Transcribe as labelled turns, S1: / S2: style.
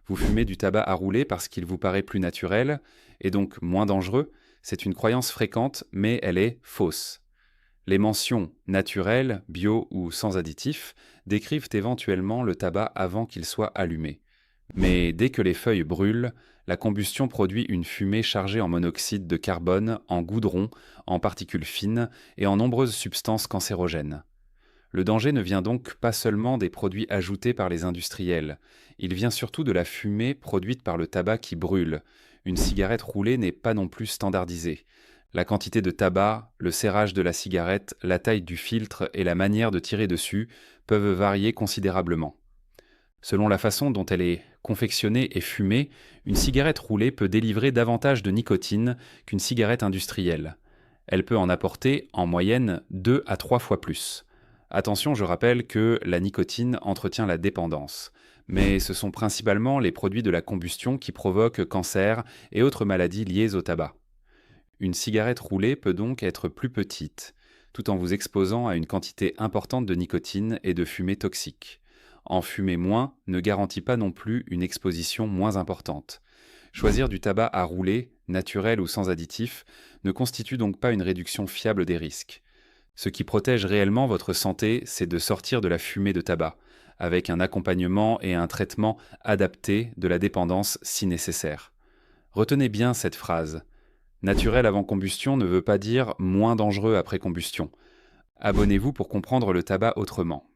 S1: Vous fumez du tabac à rouler parce qu'il vous paraît plus naturel, et donc moins dangereux. C'est une croyance fréquente, mais elle est fausse. Les mentions naturelles, bio ou sans additifs décrivent éventuellement le tabac avant qu'il soit allumé. Mais dès que les feuilles brûlent, la combustion produit une fumée chargée en monoxyde de carbone, en goudron, en particules fines et en nombreuses substances cancérogènes. Le danger ne vient donc pas seulement des produits ajoutés par les industriels, il vient surtout de la fumée produite par le tabac qui brûle. Une cigarette roulée n'est pas non plus standardisée. La quantité de tabac, le serrage de la cigarette, la taille du filtre et la manière de tirer dessus peuvent varier considérablement. Selon la façon dont elle est confectionnée et fumée, une cigarette roulée peut délivrer davantage de nicotine qu'une cigarette industrielle. Elle peut en apporter, en moyenne, 2 à 3 fois plus. Attention, je rappelle que la nicotine entretient la dépendance. Mais ce sont principalement les produits de la combustion qui provoquent cancer et autres maladies liées au tabac. Une cigarette roulée peut donc être plus petite, tout en vous exposant à une quantité importante de nicotine et de fumée toxique. En fumer moins ne garantit pas non plus une exposition moins importante. Choisir du tabac à rouler, naturel ou sans additifs, ne constitue donc pas une réduction fiable des risques. Ce qui protège réellement votre santé, c'est de sortir de la fumée de tabac, avec un accompagnement et un traitement adapté de la dépendance si nécessaire. Retenez bien cette phrase. Naturel avant combustion ne veut pas dire moins dangereux après combustion. Abonnez-vous pour comprendre le tabac autrement.